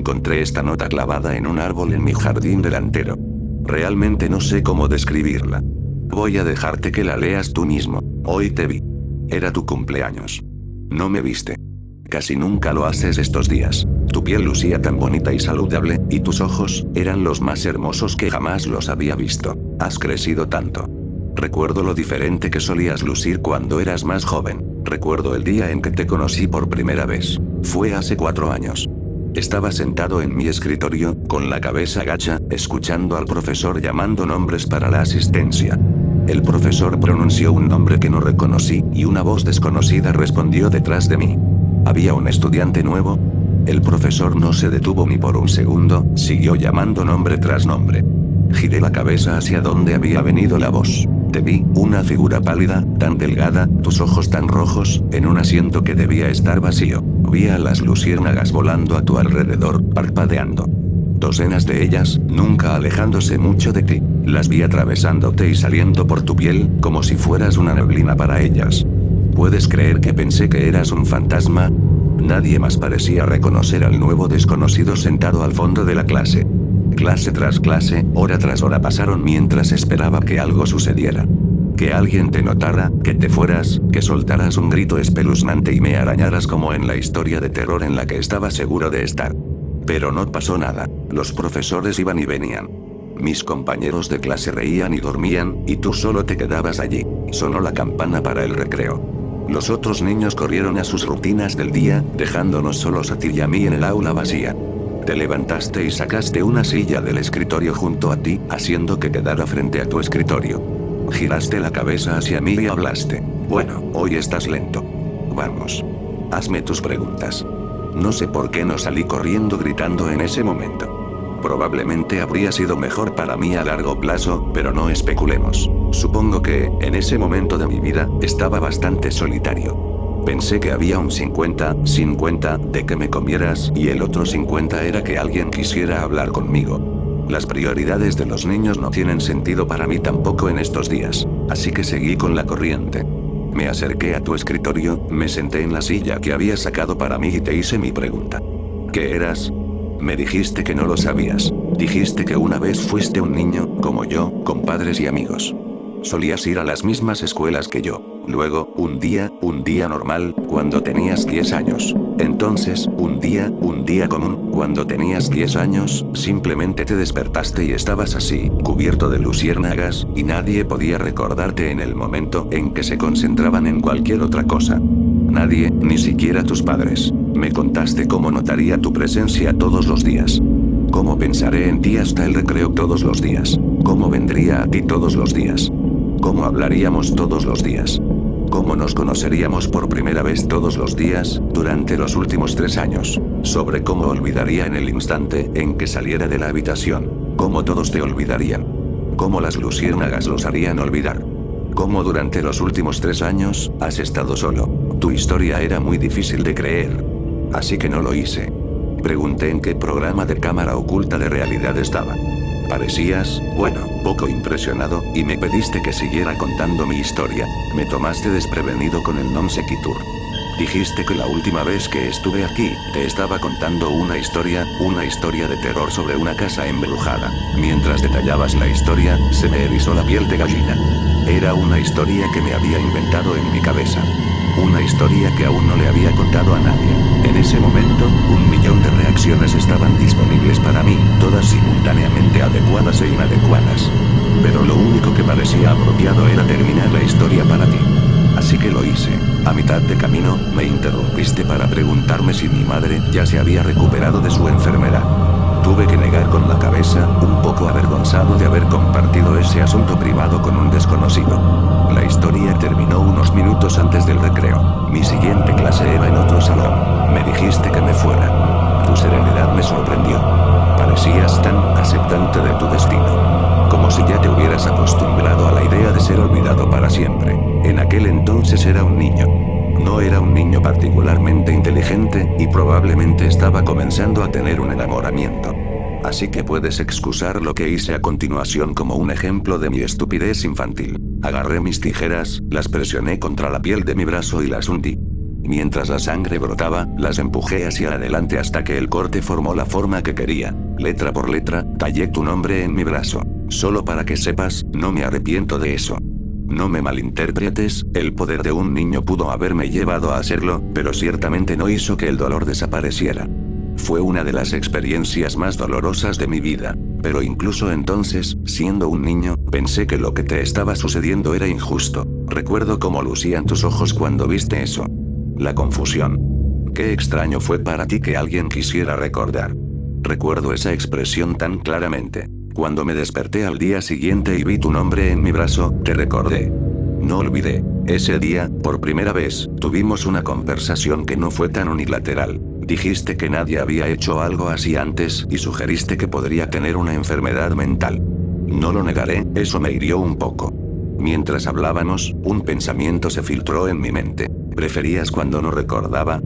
encontré esta nota clavada en un árbol en mi jardín delantero. Realmente no sé cómo describirla. Voy a dejarte que la leas tú mismo. Hoy te vi. Era tu cumpleaños. No me viste. Casi nunca lo haces estos días. Tu piel lucía tan bonita y saludable, y tus ojos eran los más hermosos que jamás los había visto. Has crecido tanto. Recuerdo lo diferente que solías lucir cuando eras más joven. Recuerdo el día en que te conocí por primera vez. Fue hace 4 años. Estaba sentado en mi escritorio, con la cabeza gacha, escuchando al profesor llamando nombres para la asistencia. El profesor pronunció un nombre que no reconocí, y una voz desconocida respondió detrás de mí. ¿Había un estudiante nuevo? El profesor no se detuvo ni por un segundo, siguió llamando nombre tras nombre. Giré la cabeza hacia donde había venido la voz. Te vi, una figura pálida, tan delgada, tus ojos tan rojos, en un asiento que debía estar vacío. Vi a las luciérnagas volando a tu alrededor, parpadeando. Docenas de ellas, nunca alejándose mucho de ti. Las vi atravesándote y saliendo por tu piel, como si fueras una neblina para ellas. ¿Puedes creer que pensé que eras un fantasma? Nadie más parecía reconocer al nuevo desconocido sentado al fondo de la clase. Clase tras clase, hora tras hora pasaron mientras esperaba que algo sucediera. Que alguien te notara, que te fueras, que soltaras un grito espeluznante y me arañaras como en la historia de terror en la que estaba seguro de estar. Pero no pasó nada. Los profesores iban y venían. Mis compañeros de clase reían y dormían, y tú solo te quedabas allí. Sonó la campana para el recreo. Los otros niños corrieron a sus rutinas del día, dejándonos solos a ti y a mí en el aula vacía. Te levantaste y sacaste una silla del escritorio junto a ti, haciendo que quedara frente a tu escritorio. Giraste la cabeza hacia mí y hablaste. Bueno, hoy estás lento. Vamos. Hazme tus preguntas. No sé por qué no salí corriendo gritando en ese momento. Probablemente habría sido mejor para mí a largo plazo, pero no especulemos. Supongo que, en ese momento de mi vida, estaba bastante solitario. Pensé que había un 50-50 de que me comieras, y el otro 50 era que alguien quisiera hablar conmigo. Las prioridades de los niños no tienen sentido para mí tampoco en estos días, así que seguí con la corriente. Me acerqué a tu escritorio, me senté en la silla que había sacado para mí y te hice mi pregunta. ¿Qué eras? Me dijiste que no lo sabías. Dijiste que una vez fuiste un niño, como yo, con padres y amigos. Solías ir a las mismas escuelas que yo. Luego, un día normal, cuando tenías 10 años. Entonces, un día común, cuando tenías 10 años, simplemente te despertaste y estabas así, cubierto de luciérnagas, y nadie podía recordarte en el momento en que se concentraban en cualquier otra cosa. Nadie, ni siquiera tus padres. Me contaste cómo notaría tu presencia todos los días. Cómo pensaré en ti hasta el recreo todos los días. Cómo vendría a ti todos los días. Cómo hablaríamos todos los días. Cómo nos conoceríamos por primera vez todos los días, durante los últimos 3 años. Sobre cómo olvidaría en el instante en que saliera de la habitación. Cómo todos te olvidarían. Cómo las luciérnagas los harían olvidar. Cómo durante los últimos 3 años, has estado solo. Tu historia era muy difícil de creer. Así que no lo hice. Pregunté en qué programa de cámara oculta de realidad estaba. Parecías, bueno, poco impresionado, y me pediste que siguiera contando mi historia. Me tomaste desprevenido con el non sequitur. Dijiste que la última vez que estuve aquí, te estaba contando una historia de terror sobre una casa embrujada. Mientras detallabas la historia, se me erizó la piel de gallina. Era una historia que me había inventado en mi cabeza. Una historia que aún no le había contado a nadie. En ese momento, 1.000.000 de reacciones estaban disponibles para mí, todas simultáneamente adecuadas e inadecuadas. Pero lo único que parecía apropiado era terminar la historia para ti. Así que lo hice. A mitad de camino, me interrumpiste para preguntarme si mi madre ya se había recuperado de su enfermedad. Tuve que negar con la cabeza, un poco avergonzado de haber compartido ese asunto privado con un desconocido. La historia terminó unos minutos antes del recreo. Mi siguiente clase era en otro salón. Me dijiste que me fuera. Tu serenidad me sorprendió. Parecías tan aceptante de tu destino. Como si ya te hubieras acostumbrado a la idea de ser olvidado para siempre. En aquel entonces era un niño. No era un niño particularmente inteligente, y probablemente estaba comenzando a tener un enamoramiento. Así que puedes excusar lo que hice a continuación como un ejemplo de mi estupidez infantil. Agarré mis tijeras, las presioné contra la piel de mi brazo y las hundí. Mientras la sangre brotaba, las empujé hacia adelante hasta que el corte formó la forma que quería. Letra por letra, tallé tu nombre en mi brazo. Solo para que sepas, no me arrepiento de eso. No me malinterpretes, el poder de un niño pudo haberme llevado a hacerlo, pero ciertamente no hizo que el dolor desapareciera. Fue una de las experiencias más dolorosas de mi vida. Pero incluso entonces, siendo un niño, pensé que lo que te estaba sucediendo era injusto. Recuerdo cómo lucían tus ojos cuando viste eso. La confusión. Qué extraño fue para ti que alguien quisiera recordar. Recuerdo esa expresión tan claramente. Cuando me desperté al día siguiente y vi tu nombre en mi brazo, te recordé. No olvidé. Ese día, por primera vez, tuvimos una conversación que no fue tan unilateral. Dijiste que nadie había hecho algo así antes y sugeriste que podría tener una enfermedad mental. No lo negaré, eso me hirió un poco. Mientras hablábamos, un pensamiento se filtró en mi mente. ¿Preferías cuando no recordaba?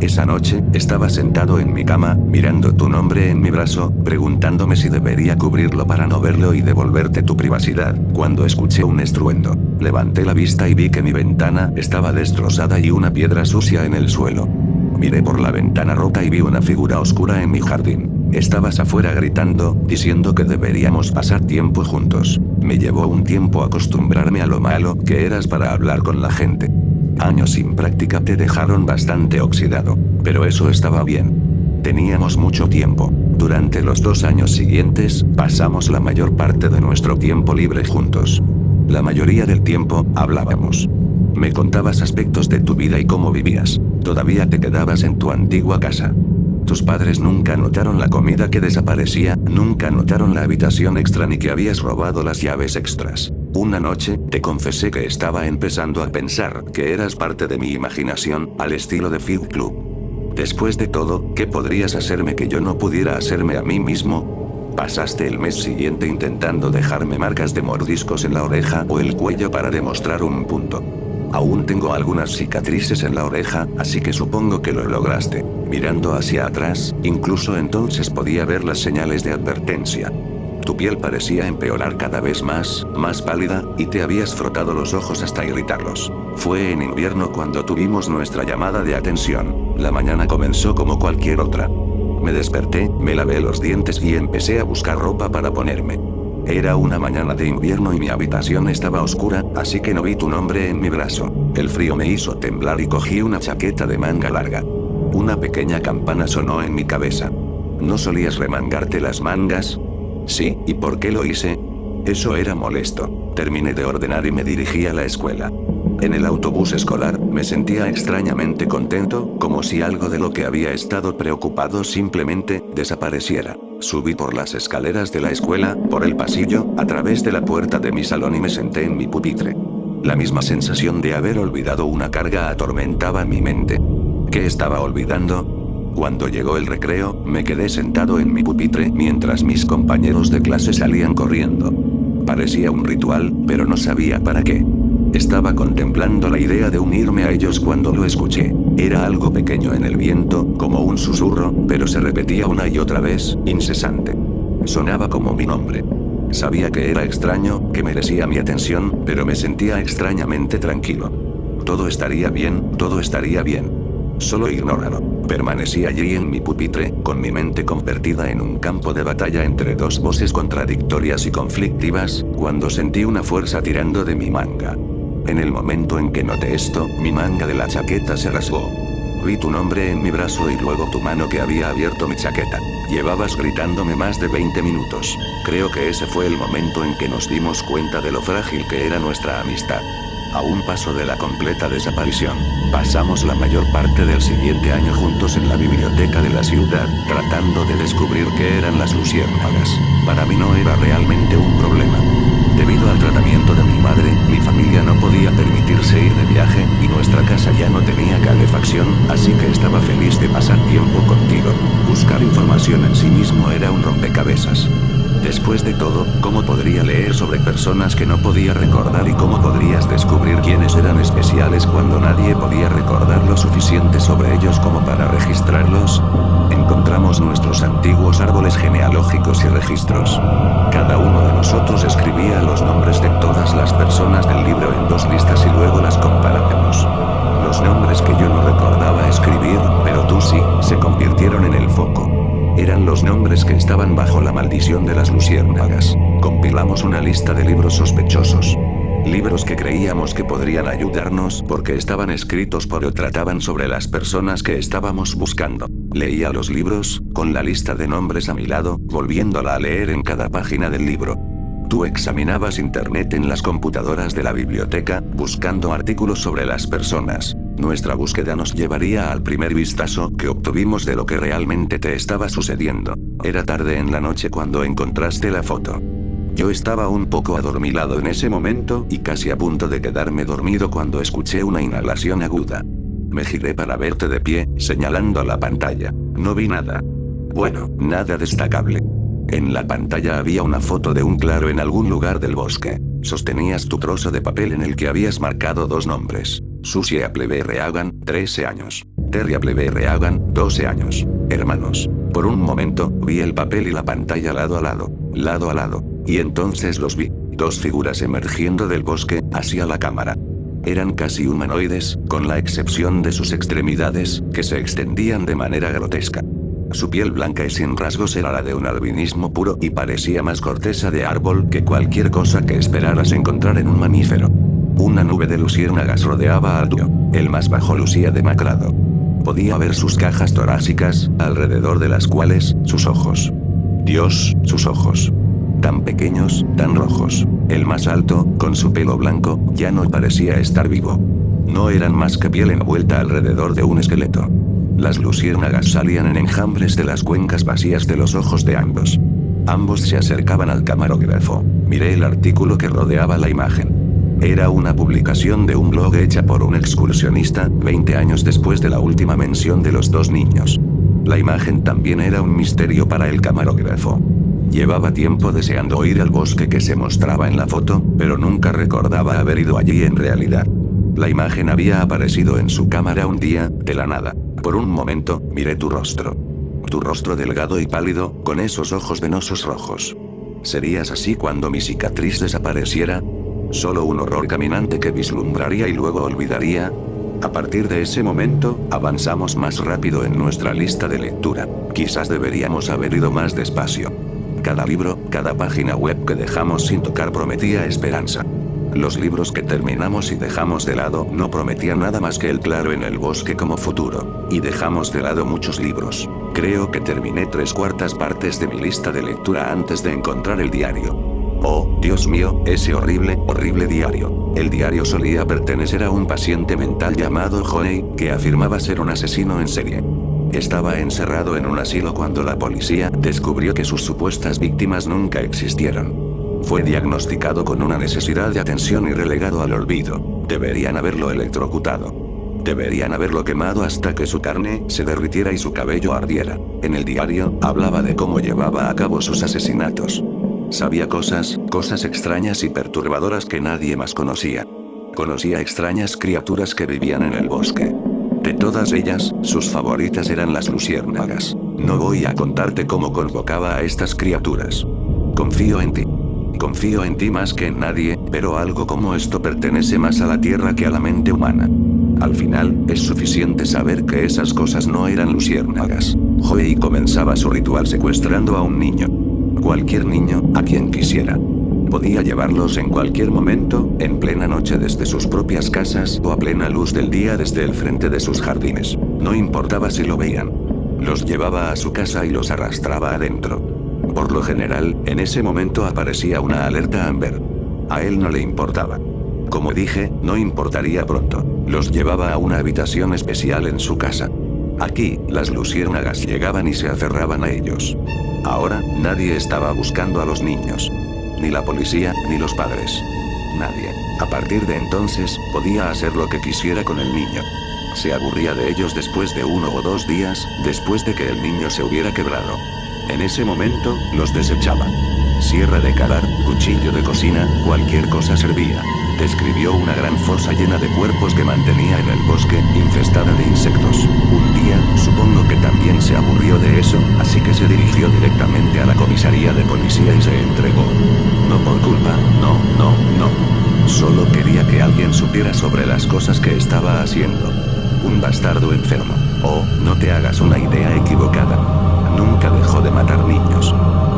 Esa noche, estaba sentado en mi cama, mirando tu nombre en mi brazo, preguntándome si debería cubrirlo para no verlo y devolverte tu privacidad, cuando escuché un estruendo. Levanté la vista y vi que mi ventana estaba destrozada y una piedra sucia en el suelo. Miré por la ventana rota y vi una figura oscura en mi jardín. Estabas afuera gritando, diciendo que deberíamos pasar tiempo juntos. Me llevó un tiempo acostumbrarme a lo malo que eras para hablar con la gente. Años sin práctica te dejaron bastante oxidado, pero eso estaba bien. Teníamos mucho tiempo. Durante los 2 años siguientes, pasamos la mayor parte de nuestro tiempo libre juntos. La mayoría del tiempo, hablábamos. Me contabas aspectos de tu vida y cómo vivías. Todavía te quedabas en tu antigua casa. Tus padres nunca notaron la comida que desaparecía, nunca notaron la habitación extra ni que habías robado las llaves extras. Una noche, te confesé que estaba empezando a pensar que eras parte de mi imaginación, al estilo de Fight Club. Después de todo, ¿qué podrías hacerme que yo no pudiera hacerme a mí mismo? Pasaste el mes siguiente intentando dejarme marcas de mordiscos en la oreja o el cuello para demostrar un punto. Aún tengo algunas cicatrices en la oreja, así que supongo que lo lograste. Mirando hacia atrás, incluso entonces podía ver las señales de advertencia. Tu piel parecía empeorar cada vez más pálida, y te habías frotado los ojos hasta irritarlos. Fue en invierno cuando tuvimos nuestra llamada de atención. La mañana comenzó como cualquier otra. Me desperté, me lavé los dientes y empecé a buscar ropa para ponerme. Era una mañana de invierno y mi habitación estaba oscura, así que no vi tu nombre en mi brazo. El frío me hizo temblar y cogí una chaqueta de manga larga. Una pequeña campana sonó en mi cabeza. ¿No solías remangarte las mangas? Sí, ¿y por qué lo hice? Eso era molesto. Terminé de ordenar y me dirigí a la escuela. En el autobús escolar, me sentía extrañamente contento, como si algo de lo que había estado preocupado simplemente desapareciera. Subí por las escaleras de la escuela, por el pasillo, a través de la puerta de mi salón y me senté en mi pupitre. La misma sensación de haber olvidado una carga atormentaba mi mente. ¿Qué estaba olvidando? Cuando llegó el recreo, me quedé sentado en mi pupitre mientras mis compañeros de clase salían corriendo. Parecía un ritual, pero no sabía para qué. Estaba contemplando la idea de unirme a ellos cuando lo escuché. Era algo pequeño en el viento, como un susurro, pero se repetía una y otra vez, incesante. Sonaba como mi nombre. Sabía que era extraño, que merecía mi atención, pero me sentía extrañamente tranquilo. Todo estaría bien, todo estaría bien. Solo ignóralo. Permanecí allí en mi pupitre, con mi mente convertida en un campo de batalla entre dos voces contradictorias y conflictivas, cuando sentí una fuerza tirando de mi manga. En el momento en que noté esto, mi manga de la chaqueta se rasgó. Vi tu nombre en mi brazo y luego tu mano que había abierto mi chaqueta. Llevabas gritándome más de 20 minutos. Creo que ese fue el momento en que nos dimos cuenta de lo frágil que era nuestra amistad. A un paso de la completa desaparición. Pasamos la mayor parte del siguiente año juntos en la biblioteca de la ciudad, tratando de descubrir qué eran las luciérnagas. Para mí no era realmente un problema. Debido al tratamiento de mi madre, mi familia no podía permitirse ir de viaje, y nuestra casa ya no tenía calefacción, así que estaba feliz de pasar tiempo contigo. Buscar información en sí mismo era un rompecabezas. Después de todo, ¿cómo podría leer sobre personas que no podía recordar y cómo podrías descubrir quiénes eran especiales cuando nadie podía recordar lo suficiente sobre ellos como para registrarlos? Encontramos nuestros antiguos árboles genealógicos y registros. Cada uno de nosotros escribía los nombres de todas las personas del libro en 2 listas y luego las comparábamos. Los los nombres que yo no recordaba escribir, pero tú sí, se convirtieron en el foco. Eran los nombres que estaban bajo la maldición de las luciérnagas. Compilamos una lista de libros sospechosos. Libros que creíamos que podrían ayudarnos porque estaban escritos por o trataban sobre las personas que estábamos buscando. Leía los libros, con la lista de nombres a mi lado, volviéndola a leer en cada página del libro. Tú examinabas internet en las computadoras de la biblioteca, buscando artículos sobre las personas. Nuestra búsqueda nos llevaría al primer vistazo que obtuvimos de lo que realmente te estaba sucediendo. Era tarde en la noche cuando encontraste la foto. Yo estaba un poco adormilado en ese momento y casi a punto de quedarme dormido cuando escuché una inhalación aguda. Me giré para verte de pie, señalando a la pantalla. No vi nada. Bueno, nada destacable. En la pantalla había una foto de un claro en algún lugar del bosque. Sostenías tu trozo de papel en el que habías marcado dos nombres. Susie Appleberry-Hagan, 13 años. Terry Appleberry-Hagan, 12 años. Hermanos. Por un momento, vi el papel y la pantalla lado a lado. Lado a lado. Y entonces los vi. Dos figuras emergiendo del bosque, hacia la cámara. Eran casi humanoides, con la excepción de sus extremidades, que se extendían de manera grotesca. Su piel blanca y sin rasgos era la de un albinismo puro y parecía más corteza de árbol que cualquier cosa que esperaras encontrar en un mamífero. Una nube de luciérnagas rodeaba al dúo. El más bajo lucía demacrado. Podía ver sus cajas torácicas, alrededor de las cuales, sus ojos. Dios, sus ojos. Tan pequeños, tan rojos. El más alto, con su pelo blanco, ya no parecía estar vivo. No eran más que piel envuelta alrededor de un esqueleto. Las luciérnagas salían en enjambres de las cuencas vacías de los ojos de ambos. Ambos se acercaban al camarógrafo. Miré el artículo que rodeaba la imagen. Era una publicación de un blog hecha por un excursionista, 20 años después de la última mención de los dos niños. La imagen también era un misterio para el camarógrafo. Llevaba tiempo deseando ir al bosque que se mostraba en la foto, pero nunca recordaba haber ido allí en realidad. La imagen había aparecido en su cámara un día, de la nada. Por un momento, miré tu rostro. Tu rostro delgado y pálido, con esos ojos venosos rojos. ¿Serías así cuando mi cicatriz desapareciera? ¿Solo un horror caminante que vislumbraría y luego olvidaría? A partir de ese momento, avanzamos más rápido en nuestra lista de lectura. Quizás deberíamos haber ido más despacio. Cada libro, cada página web que dejamos sin tocar prometía esperanza. Los libros que terminamos y dejamos de lado no prometían nada más que el claro en el bosque como futuro. Y dejamos de lado muchos libros. Creo que terminé 3/4 partes de mi lista de lectura antes de encontrar el diario. Oh, Dios mío, ese horrible, horrible diario. El diario solía pertenecer a un paciente mental llamado Honey, que afirmaba ser un asesino en serie. Estaba encerrado en un asilo cuando la policía descubrió que sus supuestas víctimas nunca existieron. Fue diagnosticado con una necesidad de atención y relegado al olvido. Deberían haberlo electrocutado. Deberían haberlo quemado hasta que su carne se derritiera y su cabello ardiera. En el diario, hablaba de cómo llevaba a cabo sus asesinatos. Sabía cosas extrañas y perturbadoras que nadie más conocía. Conocía extrañas criaturas que vivían en el bosque. De todas ellas, sus favoritas eran las luciérnagas. No voy a contarte cómo convocaba a estas criaturas. Confío en ti. Confío en ti más que en nadie, pero algo como esto pertenece más a la tierra que a la mente humana. Al final, es suficiente saber que esas cosas no eran luciérnagas. Joey comenzaba su ritual secuestrando a un niño. Cualquier niño, a quien quisiera. Podía llevarlos en cualquier momento, en plena noche desde sus propias casas o a plena luz del día desde el frente de sus jardines. No importaba si lo veían. Los llevaba a su casa y los arrastraba adentro. Por lo general, en ese momento aparecía una alerta Amber. A él no le importaba. Como dije, no importaría pronto. Los llevaba a una habitación especial en su casa. Aquí, las luciérnagas llegaban y se aferraban a ellos. Ahora, nadie estaba buscando a los niños. Ni la policía, ni los padres. Nadie. A partir de entonces, podía hacer lo que quisiera con el niño. Se aburría de ellos después de 1 o 2 días, después de que el niño se hubiera quebrado. En ese momento, los desechaba. Sierra de calar, cuchillo de cocina, cualquier cosa servía. Describió una gran fosa llena de cuerpos que mantenía en el bosque, infestada de insectos. Un día, supongo que también se aburrió de eso, así que se dirigió directamente a la comisaría de policía y se entregó. No por culpa, no. Solo quería que alguien supiera sobre las cosas que estaba haciendo. Un bastardo enfermo. Oh, no te hagas una idea equivocada. Nunca dejó de matar niños.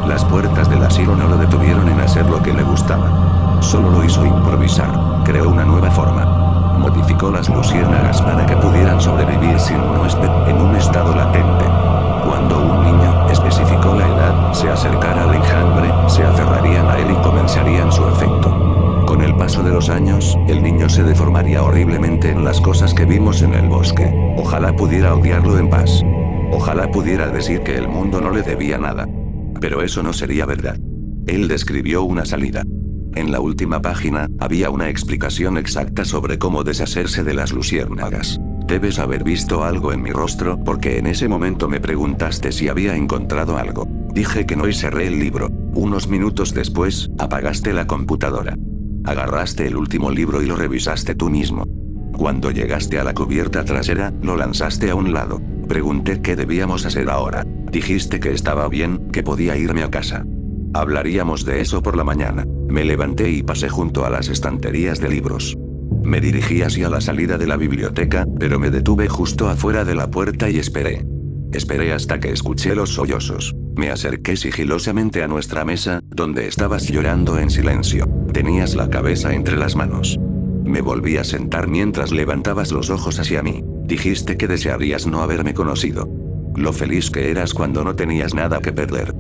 Las puertas del asilo no lo detuvieron en hacer lo que le gustaba. Solo lo hizo improvisar. Creó una nueva forma. Modificó las luciérnagas para que pudieran sobrevivir sin un huésped, en un estado latente. Cuando un niño, especificó la edad, se acercara al enjambre, se aferrarían a él y comenzarían su efecto. Con el paso de los años, el niño se deformaría horriblemente en las cosas que vimos en el bosque. Ojalá pudiera odiarlo en paz. Ojalá pudiera decir que el mundo no le debía nada. Pero eso no sería verdad. Él describió una salida. En la última página, había una explicación exacta sobre cómo deshacerse de las luciérnagas. Debes haber visto algo en mi rostro porque en ese momento me preguntaste si había encontrado algo. Dije que no y cerré el libro. Unos minutos después, apagaste la computadora. Agarraste el último libro y lo revisaste tú mismo. Cuando llegaste a la cubierta trasera, lo lanzaste a un lado. Pregunté qué debíamos hacer ahora. Dijiste que estaba bien, que podía irme a casa. Hablaríamos de eso por la mañana. Me levanté y pasé junto a las estanterías de libros. Me dirigí hacia la salida de la biblioteca, pero me detuve justo afuera de la puerta y esperé. Esperé hasta que escuché los sollozos. Me acerqué sigilosamente a nuestra mesa, donde estabas llorando en silencio. Tenías la cabeza entre las manos. Me volví a sentar mientras levantabas los ojos hacia mí. Dijiste que desearías no haberme conocido. Lo feliz que eras cuando no tenías nada que perder.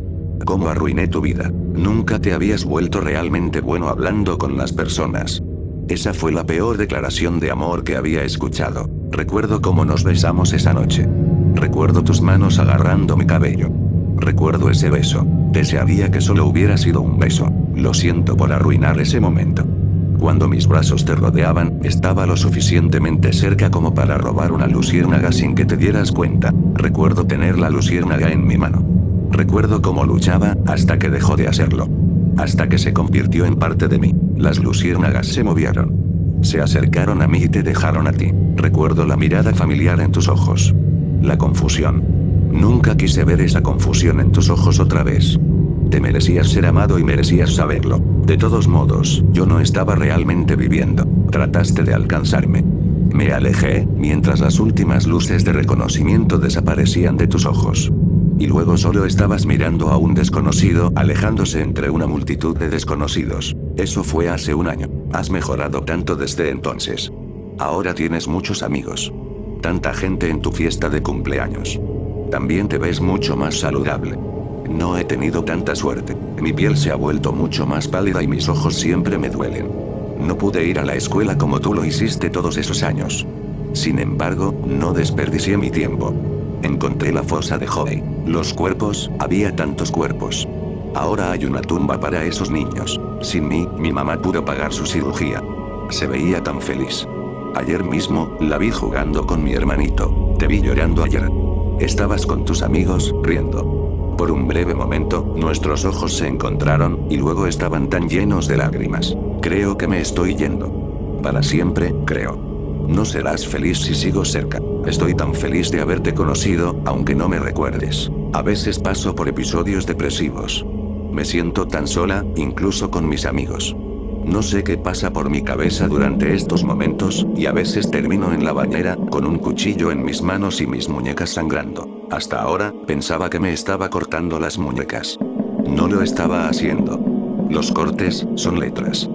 ¿Cómo arruiné tu vida? Nunca te habías vuelto realmente bueno hablando con las personas. Esa fue la peor declaración de amor que había escuchado. Recuerdo cómo nos besamos esa noche. Recuerdo tus manos agarrando mi cabello. Recuerdo ese beso. Desearía que solo hubiera sido un beso. Lo siento por arruinar ese momento. Cuando mis brazos te rodeaban, estaba lo suficientemente cerca como para robar una luciérnaga sin que te dieras cuenta. Recuerdo tener la luciérnaga en mi mano. Recuerdo cómo luchaba, hasta que dejó de hacerlo. Hasta que se convirtió en parte de mí. Las luciérnagas se movieron. Se acercaron a mí y te dejaron a ti. Recuerdo la mirada familiar en tus ojos. La confusión. Nunca quise ver esa confusión en tus ojos otra vez. Te merecías ser amado y merecías saberlo. De todos modos, yo no estaba realmente viviendo. Trataste de alcanzarme. Me alejé, mientras las últimas luces de reconocimiento desaparecían de tus ojos. Y luego solo estabas mirando a un desconocido, alejándose entre una multitud de desconocidos. Eso fue hace un año. Has mejorado tanto desde entonces. Ahora tienes muchos amigos. Tanta gente en tu fiesta de cumpleaños. También te ves mucho más saludable. No he tenido tanta suerte. Mi piel se ha vuelto mucho más pálida y mis ojos siempre me duelen. No pude ir a la escuela como tú lo hiciste todos esos años. Sin embargo, no desperdicié mi tiempo. Encontré la fosa de Joey. Los cuerpos, había tantos cuerpos. Ahora hay una tumba para esos niños. Sin mí, mi mamá pudo pagar su cirugía. Se veía tan feliz. Ayer mismo, la vi jugando con mi hermanito. Te vi llorando ayer. Estabas con tus amigos, riendo. Por un breve momento, nuestros ojos se encontraron, y luego estaban tan llenos de lágrimas. Creo que me estoy yendo. Para siempre, creo. No serás feliz si sigo cerca. Estoy tan feliz de haberte conocido, aunque no me recuerdes. A veces paso por episodios depresivos. Me siento tan sola, incluso con mis amigos. No sé qué pasa por mi cabeza durante estos momentos, y a veces termino en la bañera, con un cuchillo en mis manos y mis muñecas sangrando. Hasta ahora, pensaba que me estaba cortando las muñecas. No lo estaba haciendo. Los cortes, son letras.